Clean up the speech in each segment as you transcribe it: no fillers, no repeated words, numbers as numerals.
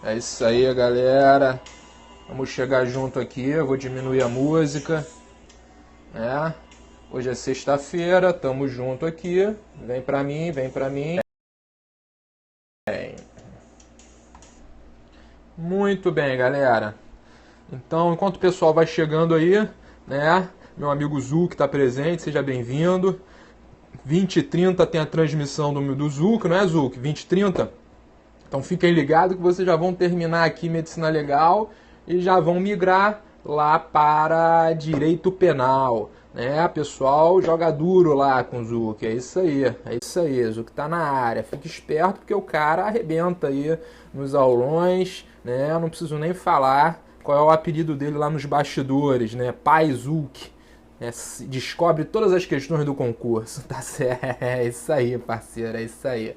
É isso aí, galera. Vamos chegar junto aqui. Eu vou diminuir a música. Hoje é sexta-feira. Tamo junto aqui. Vem pra mim, vem pra mim. Muito bem, galera. Então, enquanto o pessoal vai chegando aí, né? Meu amigo Zuc está presente, seja bem-vindo. 20h30 tem a transmissão do Zuc, não é, Zuc? 20h30? Então fiquem ligados que vocês já vão terminar aqui Medicina Legal e já vão migrar lá para Direito Penal, né? Pessoal, joga duro lá com o Zuc, é isso aí, Zuc tá na área. Fique esperto porque o cara arrebenta aí nos aulões, né? Eu não preciso nem falar qual é o apelido dele lá nos bastidores, né? Pai Zuc. Descobre todas as questões do concurso, tá certo? É isso aí, parceiro, é isso aí.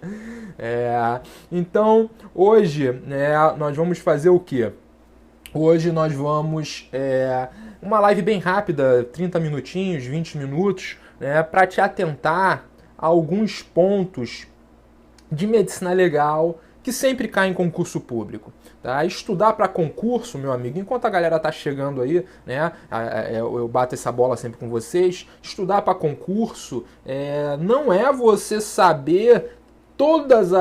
Então, hoje, né, nós vamos fazer o quê? Hoje nós vamos... uma live bem rápida, 30 minutinhos, 20 minutos, né, para te atentar a alguns pontos de medicina legal que sempre cai em concurso público. Tá? Estudar para concurso, meu amigo, enquanto a galera tá chegando aí, né, eu bato essa bola sempre com vocês, estudar para concurso não é você saber todas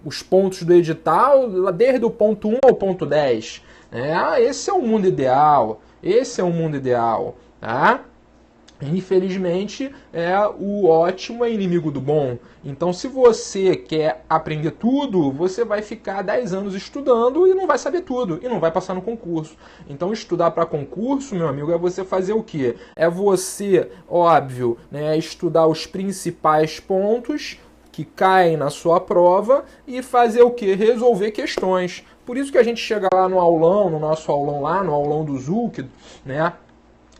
os pontos do edital, desde o ponto 1 ao ponto 10. Esse é o mundo ideal, tá? Infelizmente, o ótimo é inimigo do bom. Então, se você quer aprender tudo, você vai ficar 10 anos estudando e não vai saber tudo, e não vai passar no concurso. Então, estudar para concurso, meu amigo, é você fazer o quê? É você, óbvio, né, estudar os principais pontos que caem na sua prova e fazer o quê? Resolver questões. Por isso que a gente chega lá no aulão, no nosso aulão lá, no aulão do Zuc, né?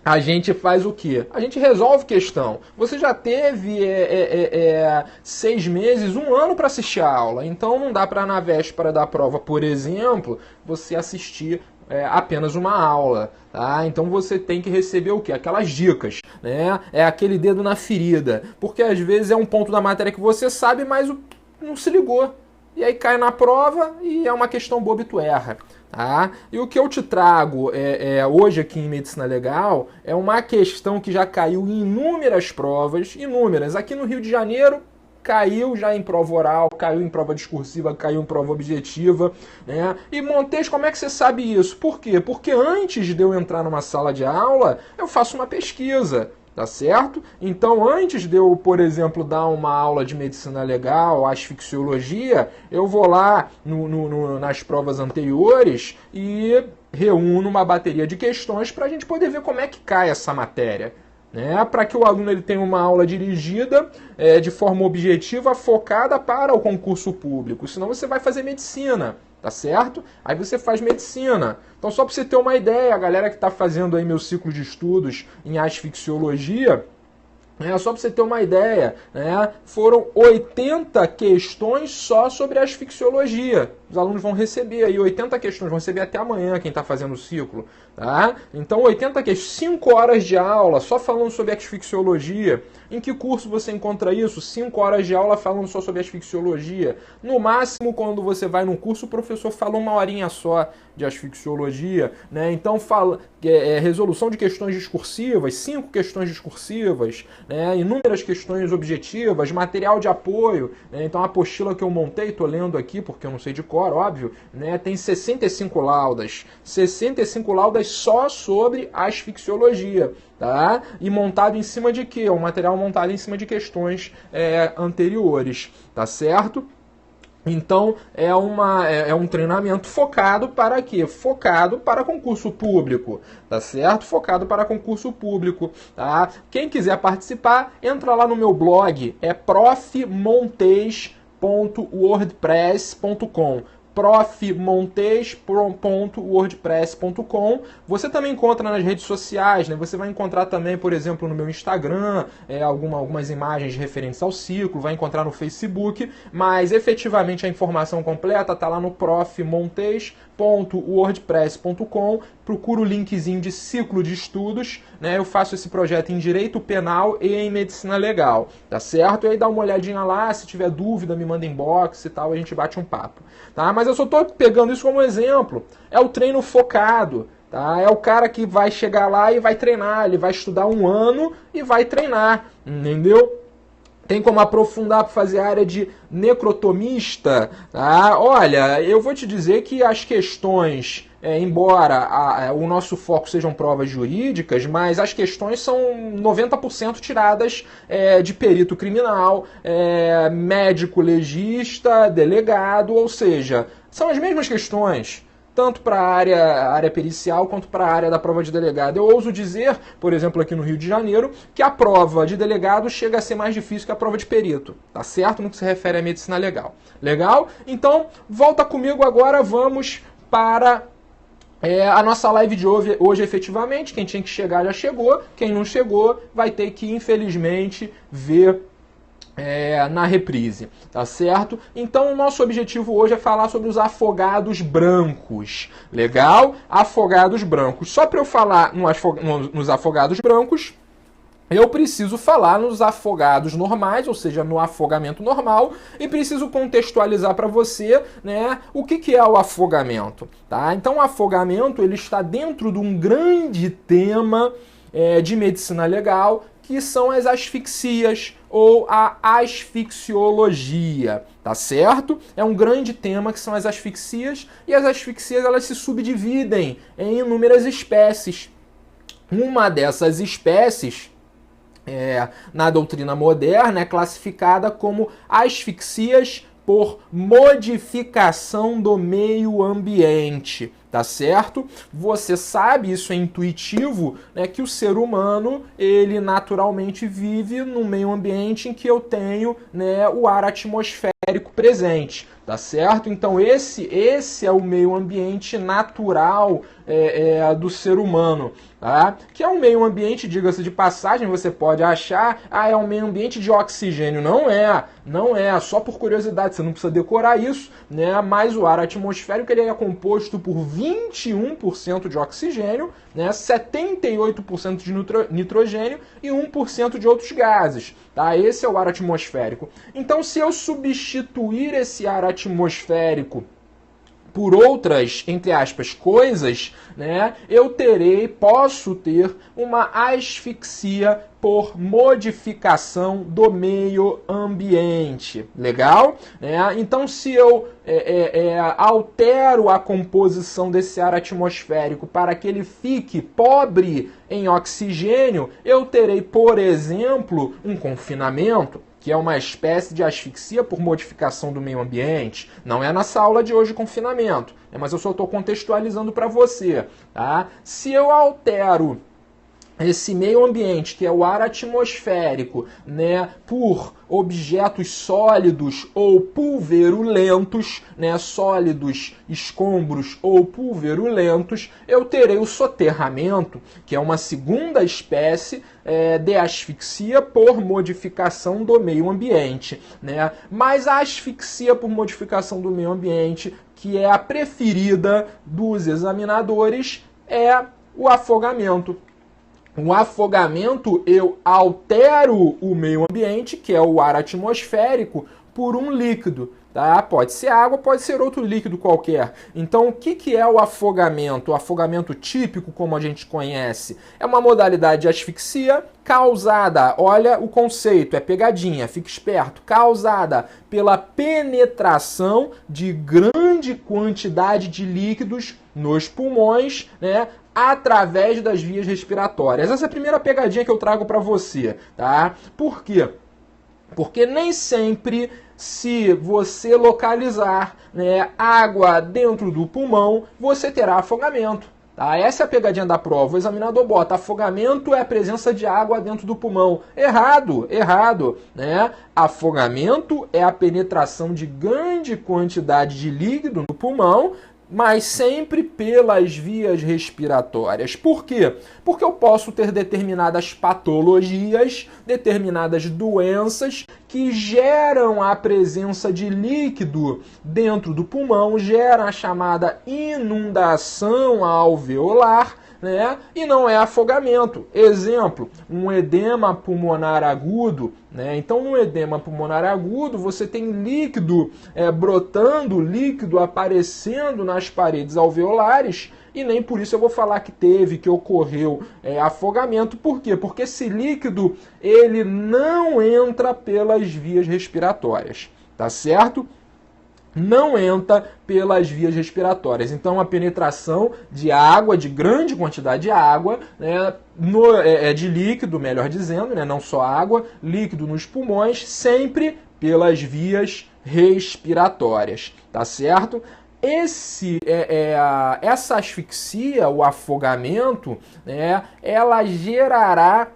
A gente faz o quê? A gente resolve questão. Você já teve 6 meses, 1 ano para assistir a aula. Então não dá para na véspera da prova, por exemplo, você assistir apenas uma aula. Tá? Então você tem que receber o quê? Aquelas dicas. Né? É aquele dedo na ferida. Porque às vezes é um ponto da matéria que você sabe, mas não se ligou. E aí cai na prova e é uma questão boba e tu erra. Tá? E o que eu te trago hoje aqui em Medicina Legal é uma questão que já caiu em inúmeras provas, inúmeras. Aqui no Rio de Janeiro caiu já em prova oral, caiu em prova discursiva, caiu em prova objetiva. Né? E Montes, como é que você sabe isso? Por quê? Porque antes de eu entrar numa sala de aula, eu faço uma pesquisa. Tá certo? Então, antes de eu, por exemplo, dar uma aula de medicina legal, asfixiologia, eu vou lá nas provas anteriores e reúno uma bateria de questões para a gente poder ver como é que cai essa matéria. Né? Para que o aluno ele tenha uma aula dirigida de forma objetiva, focada para o concurso público. Senão você vai fazer medicina. Tá certo? Aí você faz medicina. Então, só para você ter uma ideia, a galera que está fazendo aí meu ciclo de estudos em asfixiologia, só para você ter uma ideia, né, foram 80 questões só sobre asfixiologia. Os alunos vão receber aí 80 questões, vão receber até amanhã quem está fazendo o ciclo. Tá? Então, 80 questões, 5 horas de aula só falando sobre asfixiologia. Em que curso você encontra isso? 5 horas de aula falando só sobre asfixiologia. No máximo, quando você vai num curso, o professor fala 1 horinha só de asfixiologia. Né? Então, resolução de questões discursivas, 5 questões discursivas. né, inúmeras questões objetivas, material de apoio, né, então a apostila que eu montei, estou lendo aqui porque eu não sei de cor, óbvio, né, tem 65 laudas só sobre asfixiologia, tá? E montado em cima de quê? Um material montado em cima de questões anteriores, tá certo? Então, é um treinamento focado para quê? Focado para concurso público, tá certo? Focado para concurso público, tá? Quem quiser participar, entra lá no meu blog, é profmontes.wordpress.com, profmontes.wordpress.com. Você também encontra nas redes sociais, né? Você vai encontrar também, por exemplo, no meu Instagram, algumas imagens referentes ao ciclo, vai encontrar no Facebook, mas efetivamente a informação completa está lá no profmontes.wordpress.com. Procura o linkzinho de ciclo de estudos, né? Eu faço esse projeto em Direito Penal e em Medicina Legal, tá certo? E aí dá uma olhadinha lá, se tiver dúvida, me manda inbox e tal, a gente bate um papo, tá? Mas eu só tô pegando isso como exemplo. É o treino focado, tá? É o cara que vai chegar lá e vai treinar, ele vai estudar um ano e vai treinar, entendeu? Tem como aprofundar para fazer a área de necrotomista, tá? Olha, eu vou te dizer que as questões, embora o nosso foco sejam provas jurídicas, mas as questões são 90% tiradas de perito criminal, médico legista, delegado, ou seja, são as mesmas questões, tanto para a área pericial quanto para a área da prova de delegado. Eu ouso dizer, por exemplo, aqui no Rio de Janeiro, que a prova de delegado chega a ser mais difícil que a prova de perito, tá certo? No que se refere à medicina legal. Legal? Então, volta comigo agora, vamos para a nossa live de hoje, efetivamente. Quem tinha que chegar já chegou, quem não chegou vai ter que, infelizmente, ver na reprise, tá certo? Então o nosso objetivo hoje é falar sobre os afogados brancos, legal? Afogados brancos. Só para eu falar nos afogados brancos, eu preciso falar nos afogados normais, ou seja, no afogamento normal, e preciso contextualizar para você, né, o que é o afogamento, tá? Então o afogamento ele está dentro de um grande tema de medicina legal, que são as asfixias ou a asfixiologia, tá certo? É um grande tema que são as asfixias, e as asfixias elas se subdividem em inúmeras espécies. Uma dessas espécies, na doutrina moderna, é classificada como asfixias por modificação do meio ambiente, tá certo? Você sabe, isso é intuitivo, né, que o ser humano, ele naturalmente vive num meio ambiente em que eu tenho, né, o ar atmosférico presente, tá certo? Então esse é o meio ambiente natural do ser humano, tá? Que é um meio ambiente, diga-se de passagem, você pode achar, é um meio ambiente de oxigênio. Não é, só por curiosidade, você não precisa decorar isso, né? Mas o ar atmosférico ele é composto por 21% de oxigênio, né? 78% de nitrogênio e 1% de outros gases, tá? Esse é o ar atmosférico. Então, se eu substituir esse ar atmosférico por outras, entre aspas, coisas, né, posso ter uma asfixia por modificação do meio ambiente. Legal? Então, se eu altero a composição desse ar atmosférico para que ele fique pobre em oxigênio, eu terei, por exemplo, um confinamento, que é uma espécie de asfixia por modificação do meio ambiente. Não é nessa aula de hoje confinamento, mas eu só estou contextualizando para você. Tá? Se eu altero esse meio ambiente, que é o ar atmosférico, né, por objetos sólidos ou pulverulentos, né, sólidos, escombros ou pulverulentos, eu terei o soterramento, que é uma segunda espécie de asfixia por modificação do meio ambiente, né? Mas a asfixia por modificação do meio ambiente, que é a preferida dos examinadores, é o afogamento. O afogamento, eu altero o meio ambiente, que é o ar atmosférico, por um líquido. Tá? Pode ser água, pode ser outro líquido qualquer. Então, o que é o afogamento? O afogamento típico, como a gente conhece, é uma modalidade de asfixia causada, olha o conceito, é pegadinha, fique esperto, causada pela penetração de grande quantidade de líquidos nos pulmões, né, através das vias respiratórias. Essa é a primeira pegadinha que eu trago para você, tá? Por quê? Porque nem sempre, se você localizar, né, água dentro do pulmão, você terá afogamento. Tá? Essa é a pegadinha da prova. O examinador bota: afogamento é a presença de água dentro do pulmão. Errado, errado. Né? Afogamento é a penetração de grande quantidade de líquido no pulmão, mas sempre pelas vias respiratórias. Por quê? Porque eu posso ter determinadas patologias, determinadas doenças que geram a presença de líquido dentro do pulmão, geram a chamada inundação alveolar, né? E não é afogamento. Exemplo, um edema pulmonar agudo, né? Então, no edema pulmonar agudo, você tem líquido brotando, líquido aparecendo nas paredes alveolares, e nem por isso eu vou falar que ocorreu afogamento. Por quê? Porque esse líquido, ele não entra pelas vias respiratórias, tá certo? Não entra pelas vias respiratórias. Então, a penetração de água, de grande quantidade de água, né, de líquido, melhor dizendo, né, não só água, líquido nos pulmões, sempre pelas vias respiratórias, tá certo? Essa asfixia, o afogamento, né, ela gerará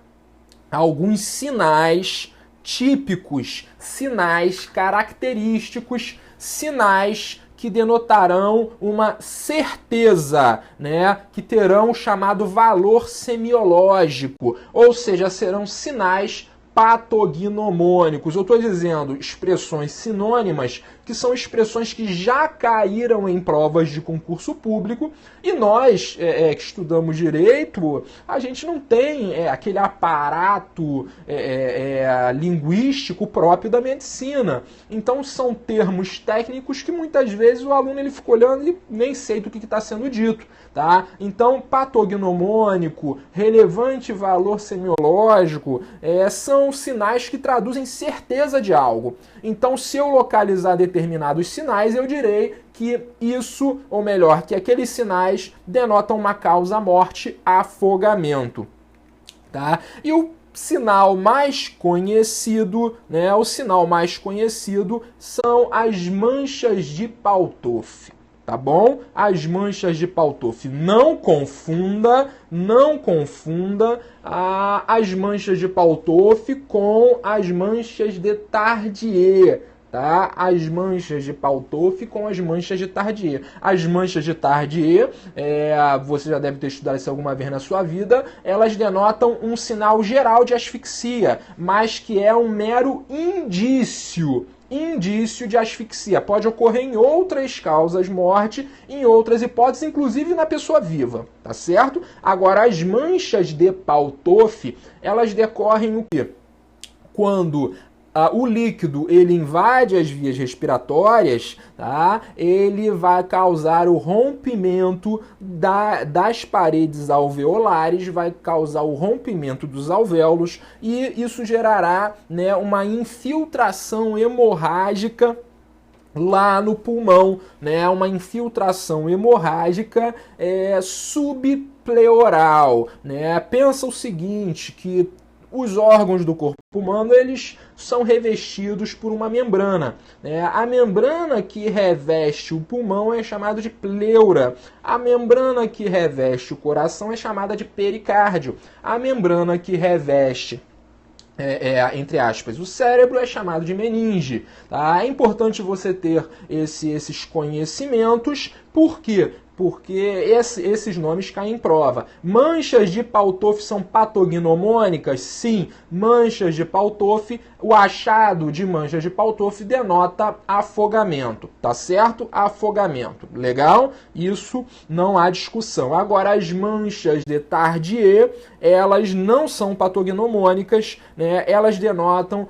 alguns sinais típicos, sinais característicos, sinais que denotarão uma certeza, né, que terão o chamado valor semiológico, ou seja, serão sinais patognomônicos. Eu estou dizendo expressões sinônimas, que são expressões que já caíram em provas de concurso público, e nós que estudamos direito, a gente não tem aquele aparato linguístico próprio da medicina. Então são termos técnicos que muitas vezes o aluno ele fica olhando e nem sei do que está sendo dito. Tá? Então, patognomônico, relevante valor semiológico, são sinais que traduzem certeza de algo. Então, se eu localizar determinados sinais, eu direi que isso, ou melhor, que aqueles sinais denotam uma causa-morte, afogamento. Tá? E o sinal mais conhecido, né, são as manchas de Paltolfi. Tá bom? As manchas de Paltolfi. Não confunda as manchas de Paltolfi com as manchas de Tardieu. Tá? As manchas de Paltolfi com as manchas de Tardieu. As manchas de Tardieu, você já deve ter estudado isso alguma vez na sua vida, elas denotam um sinal geral de asfixia, mas que é um mero indício de asfixia. Pode ocorrer em outras causas morte, em outras hipóteses, inclusive na pessoa viva, tá certo? Agora, as manchas de Paltolfi, elas decorrem o quê? Quando o líquido ele invade as vias respiratórias, tá? Ele vai causar o rompimento das paredes alveolares, vai causar o rompimento dos alvéolos, e isso gerará, né, uma infiltração hemorrágica lá no pulmão, né? Uma infiltração hemorrágica subpleural, né? Pensa o seguinte, que os órgãos do corpo humano, eles são revestidos por uma membrana, né? A membrana que reveste o pulmão é chamada de pleura. A membrana que reveste o coração é chamada de pericárdio. A membrana que reveste entre aspas, o cérebro é chamado de meninge. Tá? É importante você ter esses conhecimentos. Por quê? Porque esses nomes caem em prova. Manchas de Paltolfi são patognomônicas? Sim, manchas de Paltolfi, o achado de manchas de Paltolfi denota afogamento, tá certo? Afogamento, legal? Isso não há discussão. Agora, as manchas de Tardieu, elas não são patognomônicas, né? Elas denotam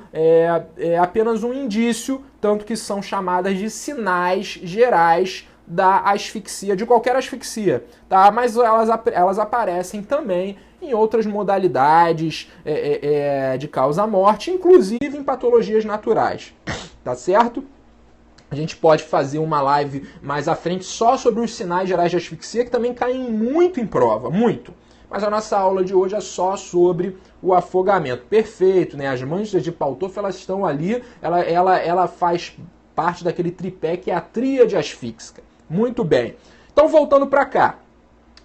apenas um indício tanto que são chamadas de sinais gerais da asfixia, de qualquer asfixia, tá? Mas elas aparecem também em outras modalidades de causa-morte, inclusive em patologias naturais, tá certo? A gente pode fazer uma live mais à frente só sobre os sinais gerais de asfixia, que também caem muito em prova, muito. Mas a nossa aula de hoje é só sobre o afogamento. Perfeito, né? As manchas de Paltoff, elas estão ali, ela faz parte daquele tripé que é a tríade asfíxica. Muito bem. Então, voltando para cá.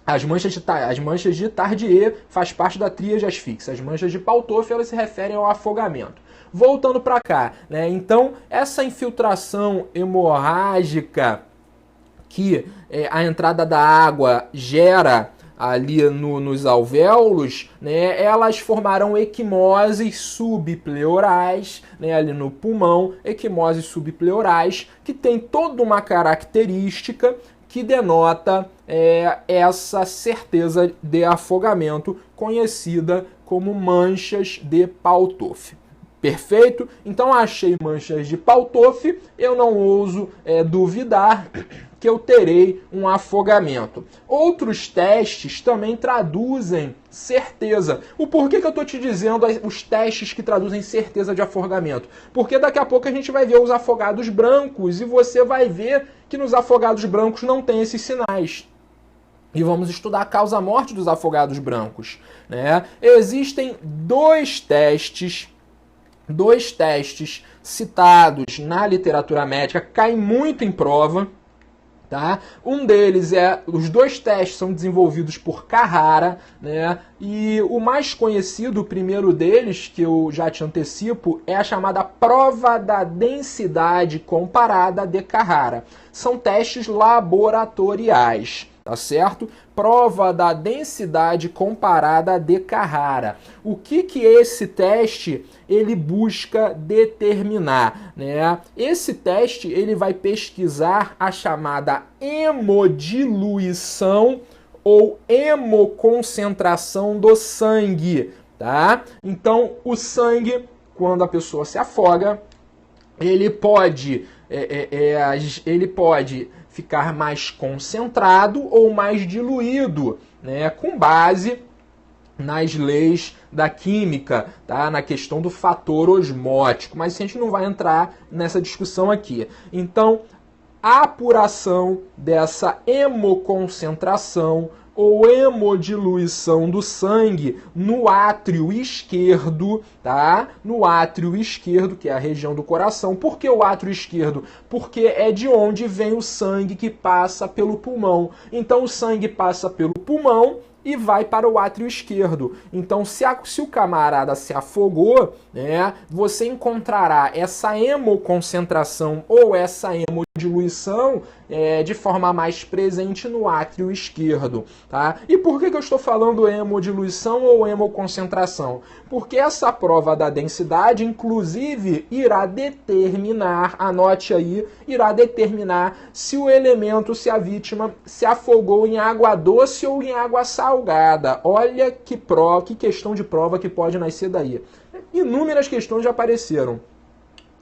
As manchas de Tardieu faz parte da tríade asfíxica. As manchas de Paltoff, elas se referem ao afogamento. Voltando para cá, né? Então, essa infiltração hemorrágica que a entrada da água gera ali nos alvéolos, né, elas formarão equimoses subpleurais, né, ali no pulmão, equimoses subpleurais, que tem toda uma característica que denota essa certeza de afogamento, conhecida como manchas de Paltoff. Perfeito? Então achei manchas de Paltoff, eu não ouso duvidar que eu terei um afogamento. Outros testes também traduzem certeza. O porquê que eu estou te dizendo os testes que traduzem certeza de afogamento? Porque daqui a pouco a gente vai ver os afogados brancos e você vai ver que nos afogados brancos não tem esses sinais. E vamos estudar a causa-morte dos afogados brancos, né? Existem dois testes citados na literatura médica, caem muito em prova, tá? Um deles os dois testes são desenvolvidos por Carrara, né? E o mais conhecido, o primeiro deles, que eu já te antecipo, é a chamada prova da densidade comparada de Carrara. São testes laboratoriais, tá certo? Prova da densidade comparada de Carrara. O que esse teste ele busca determinar, né? Esse teste ele vai pesquisar a chamada hemodiluição ou hemoconcentração do sangue, tá? Então, o sangue, quando a pessoa se afoga, ele pode ficar mais concentrado ou mais diluído, né, com base nas leis da química, tá? Na questão do fator osmótico, mas a gente não vai entrar nessa discussão aqui. Então, a apuração dessa hemoconcentração ou hemodiluição do sangue no átrio esquerdo, tá? No átrio esquerdo, que é a região do coração. Por que o átrio esquerdo? Porque é de onde vem o sangue que passa pelo pulmão. Então o sangue passa pelo pulmão e vai para o átrio esquerdo. Então, se o camarada se afogou, né, você encontrará essa hemoconcentração ou essa hemodiluição de forma mais presente no átrio esquerdo, tá? E por que eu estou falando hemodiluição ou hemoconcentração? Porque essa prova da densidade, inclusive, irá determinar, anote aí, irá determinar se o elemento, se a vítima se afogou em água doce ou em água salgada. Olha que questão de prova que pode nascer daí. Inúmeras questões já apareceram.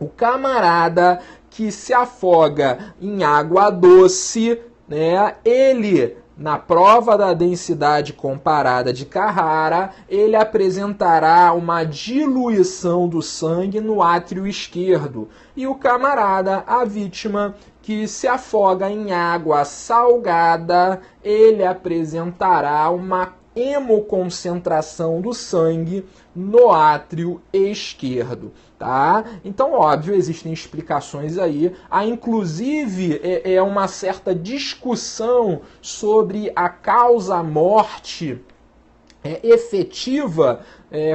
O camarada que se afoga em água doce, né, ele, na prova da densidade comparada de Carrara, ele apresentará uma diluição do sangue no átrio esquerdo. E o camarada, a vítima, que se afoga em água salgada, ele apresentará uma hemoconcentração do sangue no átrio esquerdo, tá? Então, óbvio, existem explicações aí. Há, inclusive, uma certa discussão sobre a causa-morte efetiva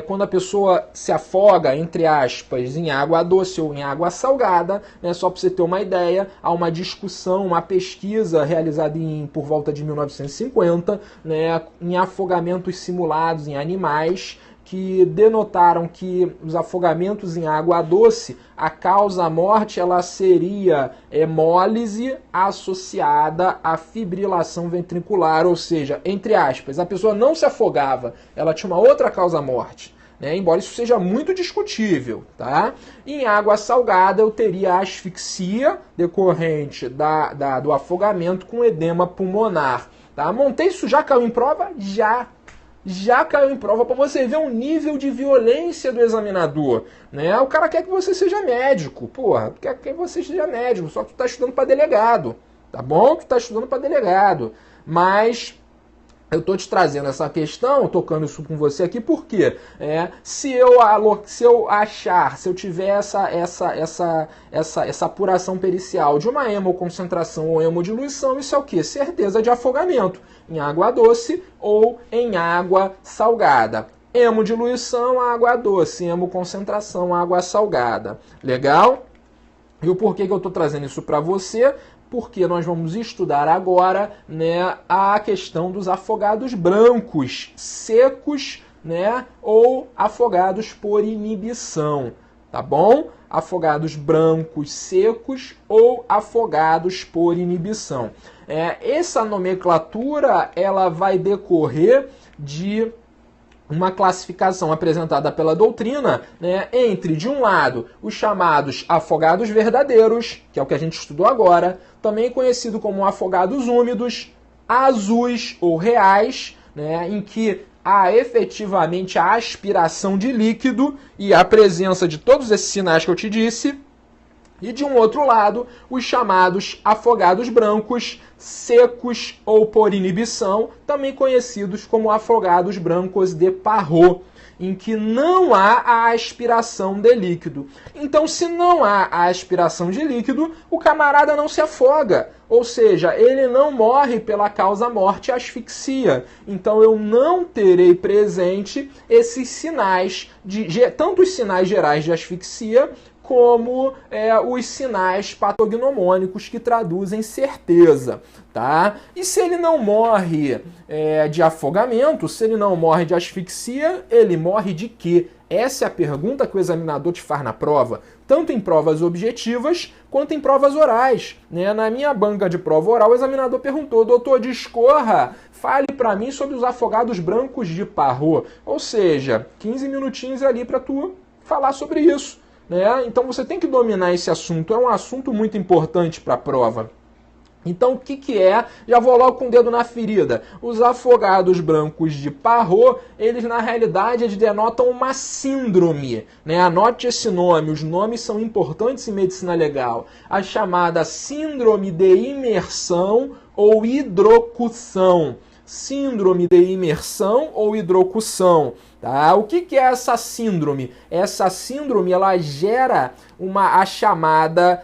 quando a pessoa se afoga, entre aspas, em água doce ou em água salgada, né? Só para você ter uma ideia, há uma discussão, uma pesquisa realizada por volta de 1950, né, em afogamentos simulados em animais, que denotaram que os afogamentos em água doce, a causa-morte ela seria hemólise associada à fibrilação ventricular, ou seja, entre aspas, a pessoa não se afogava, ela tinha uma outra causa-morte. né? Embora isso seja muito discutível, tá? Em água salgada eu teria a asfixia decorrente do afogamento com edema pulmonar, tá? Montei isso, já caiu em prova? Já caiu em prova, para você ver o nível de violência do examinador, né? O cara quer que você seja médico, porra, quer que você seja médico, só que tu tá estudando para delegado, tá bom? Tu tá estudando para delegado, mas eu tô te trazendo essa questão, tocando isso com você aqui, porque se eu tiver essa apuração pericial de uma hemoconcentração ou hemodiluição, isso é o quê? Certeza de afogamento em água doce ou em água salgada. Hemodiluição, água doce, hemoconcentração, água salgada. Legal? E o porquê que eu estou trazendo isso para você? Porque nós vamos estudar agora, né, a questão dos afogados brancos, secos, né, ou afogados por inibição, tá bom? Afogados brancos secos ou afogados por inibição. Essa nomenclatura ela vai decorrer de uma classificação apresentada pela doutrina, né, entre, de um lado, os chamados afogados verdadeiros, que é o que a gente estudou agora, também conhecido como afogados úmidos, azuis ou reais, né, em que há efetivamente a aspiração de líquido e a presença de todos esses sinais que eu te disse. E de um outro lado, os chamados afogados brancos, secos ou por inibição, também conhecidos como afogados brancos de Parrot, em que não há a aspiração de líquido. Então, se não há a aspiração de líquido, o camarada não se afoga, ou seja, ele não morre pela causa morte asfixia. Então, eu não terei presente esses sinais, tanto os sinais gerais de asfixia, como os sinais patognomônicos que traduzem certeza, tá? E se ele não morre de afogamento, se ele não morre de asfixia, ele morre de quê? Essa é a pergunta que o examinador te faz na prova, tanto em provas objetivas quanto em provas orais, né? Na minha banca de prova oral, o examinador perguntou: doutor, discorra, fale para mim sobre os afogados brancos de Parrot. Ou seja, 15 minutinhos ali para tu falar sobre isso, né? Então você tem que dominar esse assunto, é um assunto muito importante para a prova. Então o que é? Já vou logo com o dedo na ferida. Os afogados brancos de Parrot, eles na realidade eles denotam uma síndrome, né? Anote esse nome, os nomes são importantes em medicina legal. A chamada síndrome de imersão ou hidrocução. Síndrome de imersão ou hidrocução. Tá? O que é essa síndrome? Essa síndrome ela gera a chamada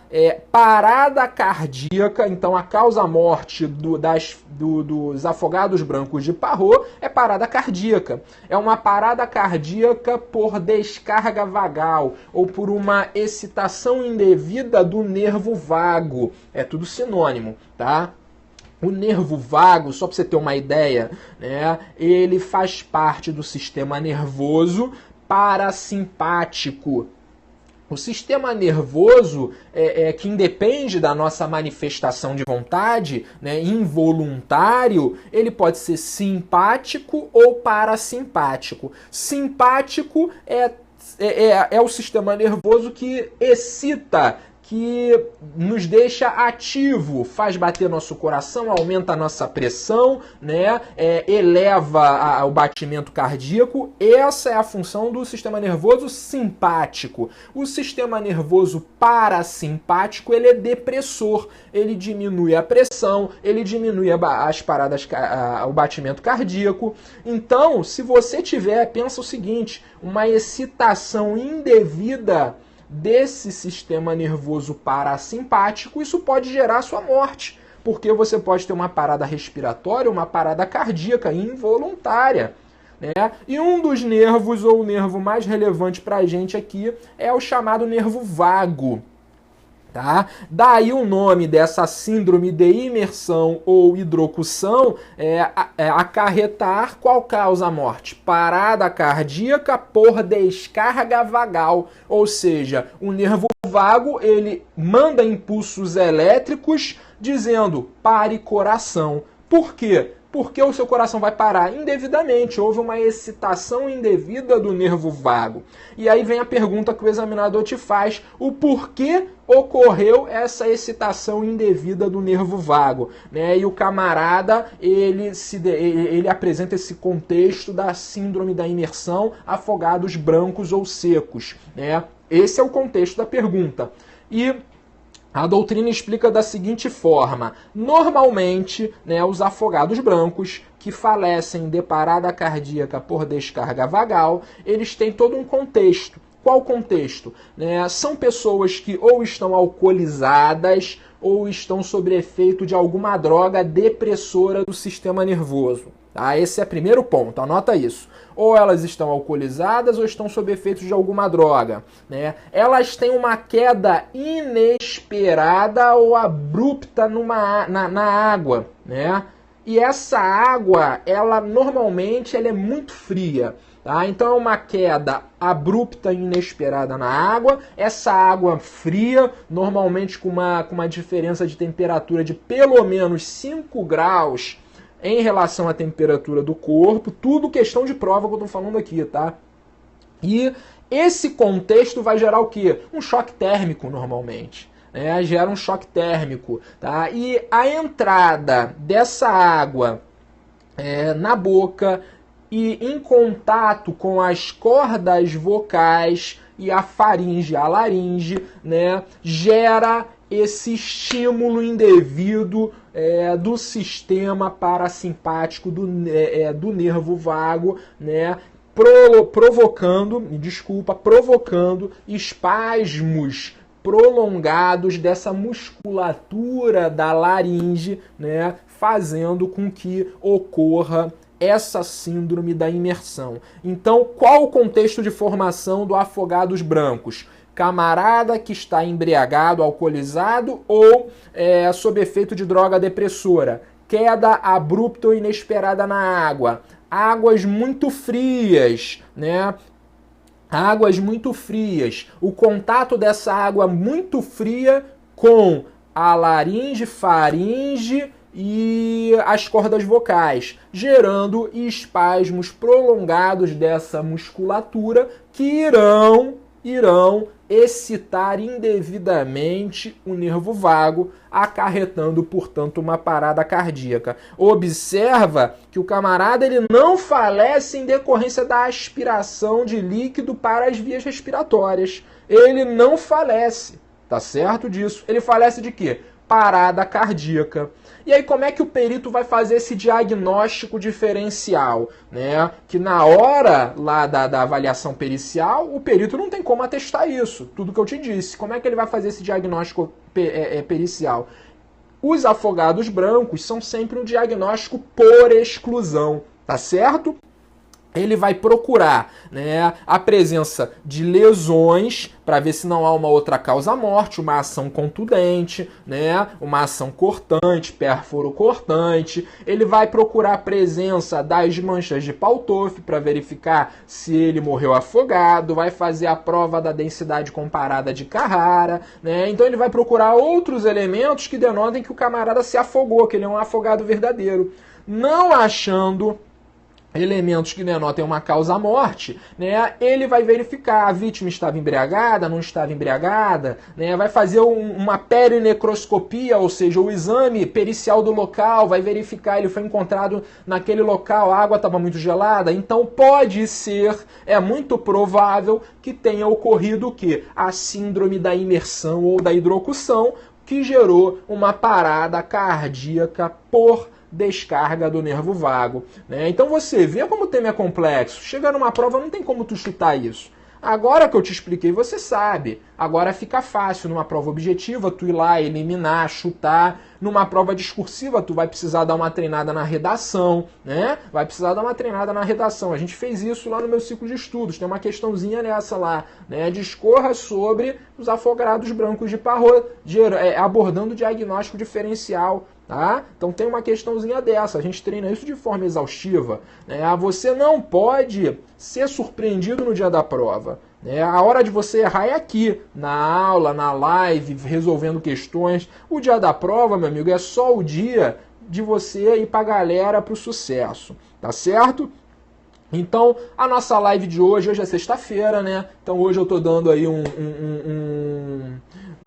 parada cardíaca. Então, a causa-morte dos afogados brancos de Parrot é parada cardíaca. É uma parada cardíaca por descarga vagal ou por uma excitação indevida do nervo vago. É tudo sinônimo, tá? O nervo vago, só para você ter uma ideia, né, ele faz parte do sistema nervoso parasimpático. O sistema nervoso, que independe da nossa manifestação de vontade, né, involuntário, ele pode ser simpático ou parasimpático. Simpático é o sistema nervoso que excita, que nos deixa ativo, faz bater nosso coração, aumenta a nossa pressão, né? Eleva o batimento cardíaco. Essa é a função do sistema nervoso simpático. O sistema nervoso parasimpático, ele é depressor, ele diminui a pressão, ele diminui o batimento cardíaco. Então, se você tiver, pensa o seguinte, uma excitação indevida desse sistema nervoso parasimpático, isso pode gerar sua morte, porque você pode ter uma parada respiratória, uma parada cardíaca involuntária, né? E um dos nervos, ou o nervo mais relevante para a gente aqui, é o chamado nervo vago. Tá? Daí o nome dessa síndrome de imersão ou hidrocução acarretar qual causa a morte? Parada cardíaca por descarga vagal, ou seja, o nervo vago ele manda impulsos elétricos dizendo pare coração. Por quê? Por que o seu coração vai parar? Indevidamente, houve uma excitação indevida do nervo vago. E aí vem a pergunta que o examinador te faz, o porquê ocorreu essa excitação indevida do nervo vago, né? E o camarada, ele apresenta esse contexto da síndrome da imersão, afogados brancos ou secos, né? Esse é o contexto da pergunta. E a doutrina explica da seguinte forma: normalmente, né, os afogados brancos que falecem de parada cardíaca por descarga vagal, eles têm todo um contexto. Qual contexto? São pessoas que ou estão alcoolizadas ou estão sob efeito de alguma droga depressora do sistema nervoso. Tá? Esse é o primeiro ponto, anota isso. Ou elas estão alcoolizadas ou estão sob efeito de alguma droga. Né? Elas têm uma queda inesperada ou abrupta na água. Né? E essa água, normalmente ela é muito fria. Tá? Então é uma queda abrupta e inesperada na água. Essa água fria, normalmente com uma diferença de temperatura de pelo menos 5 graus em relação à temperatura do corpo. Tudo questão de prova que eu estou falando aqui, tá? E esse contexto vai gerar o quê? Um choque térmico, normalmente. Gera um choque térmico. Tá? E a entrada dessa água na boca e em contato com as cordas vocais e a faringe, a laringe, né, gera esse estímulo indevido do sistema parasimpático do nervo vago, né, provocando espasmos prolongados dessa musculatura da laringe, né, fazendo com que ocorra essa síndrome da imersão. Então, qual o contexto de formação do afogados brancos? Camarada que está embriagado, alcoolizado ou sob efeito de droga depressora. Queda abrupta ou inesperada na água. Águas muito frias, né? Águas muito frias. O contato dessa água muito fria com a laringe, faringe e as cordas vocais, gerando espasmos prolongados dessa musculatura que irão excitar indevidamente o nervo vago, acarretando, portanto, uma parada cardíaca. Observa que o camarada ele não falece em decorrência da aspiração de líquido para as vias respiratórias. Ele não falece, tá certo disso? Ele falece de quê? Parada cardíaca. E aí como é que o perito vai fazer esse diagnóstico diferencial? Né? Que na hora lá da avaliação pericial, o perito não tem como atestar isso, tudo que eu te disse. Como é que ele vai fazer esse diagnóstico pericial? Os afogados brancos são sempre um diagnóstico por exclusão, tá certo? Ele vai procurar, né, a presença de lesões para ver se não há uma outra causa-morte, uma ação contundente, né, uma ação cortante, pérfuro cortante. Ele vai procurar a presença das manchas de Paltoff para verificar se ele morreu afogado, vai fazer a prova da densidade comparada de Carrara, né? Então ele vai procurar outros elementos que denotem que o camarada se afogou, que ele é um afogado verdadeiro. Não achando elementos que denotem uma causa-morte, né, ele vai verificar a vítima estava embriagada, não estava embriagada, né, vai fazer uma perinecroscopia, ou seja, o exame pericial do local, vai verificar, ele foi encontrado naquele local, a água estava muito gelada, então pode ser, é muito provável que tenha ocorrido o quê? A síndrome da imersão ou da hidrocução, que gerou uma parada cardíaca por descarga do nervo vago. Né? Então você vê como o tema é complexo. Chega numa prova, não tem como tu chutar isso. Agora que eu te expliquei, você sabe. Agora fica fácil numa prova objetiva, tu ir lá, eliminar, chutar. Numa prova discursiva, tu vai precisar dar uma treinada na redação, né? Vai precisar dar uma treinada na redação. A gente fez isso lá no meu ciclo de estudos. Tem uma questãozinha nessa lá, né? Discorra sobre os afogados brancos de Parrot, abordando o diagnóstico diferencial. Tá? Então tem uma questãozinha dessa, a gente treina isso de forma exaustiva. Né? Você não pode ser surpreendido no dia da prova. Né? A hora de você errar é aqui, na aula, na live, resolvendo questões. O dia da prova, meu amigo, é só o dia de você ir pra galera pro sucesso, tá certo? Então, a nossa live de hoje é sexta-feira, né? Então hoje eu tô dando aí um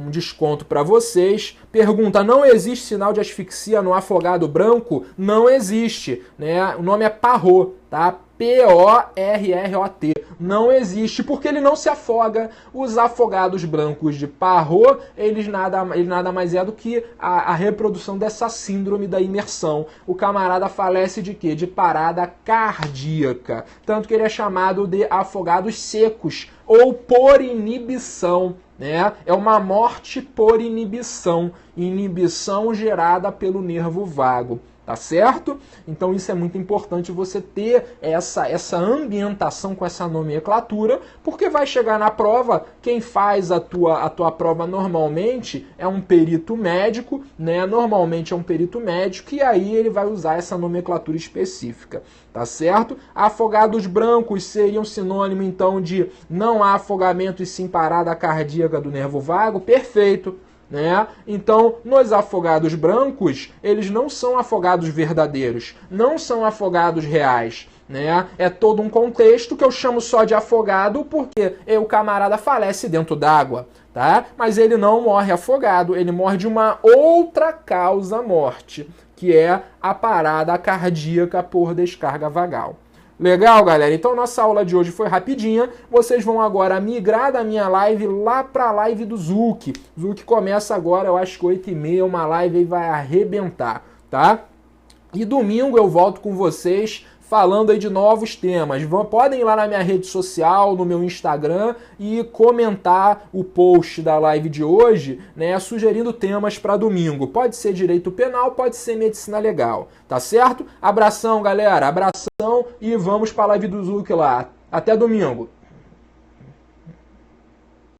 desconto para vocês. Pergunta: não existe sinal de asfixia no afogado branco? Não existe, né? O nome é Parrot, tá? P-O-R-R-O-T. Não existe, porque ele não se afoga. Os afogados brancos de Parrot, ele nada mais é do que a reprodução dessa síndrome da imersão. O camarada falece de quê? De parada cardíaca. Tanto que ele é chamado de afogados secos ou por inibição, né? É uma morte por inibição. Inibição gerada pelo nervo vago. Tá certo? Então isso é muito importante você ter essa ambientação com essa nomenclatura, porque vai chegar na prova, quem faz a tua prova normalmente é um perito médico, né? Normalmente é um perito médico, e aí ele vai usar essa nomenclatura específica, tá certo? Afogados brancos seriam sinônimo então de não há afogamento e sim parada cardíaca do nervo vago. Perfeito. Né? Então, nos afogados brancos, eles não são afogados verdadeiros, não são afogados reais, né? É todo um contexto que eu chamo só de afogado porque o camarada falece dentro d'água, tá? Mas ele não morre afogado, ele morre de uma outra causa morte, que é a parada cardíaca por descarga vagal. Legal, galera? Então nossa aula de hoje foi rapidinha. Vocês vão agora migrar da minha live lá para a live do Zuc. Zuc começa agora, eu acho que 8h30, uma live aí vai arrebentar, tá? E domingo eu volto com vocês falando aí de novos temas. Podem ir lá na minha rede social, no meu Instagram, e comentar o post da live de hoje, né, sugerindo temas para domingo. Pode ser direito penal, pode ser medicina legal, tá certo? Abração, galera, abração, e vamos para a live do Zuc lá. Até domingo.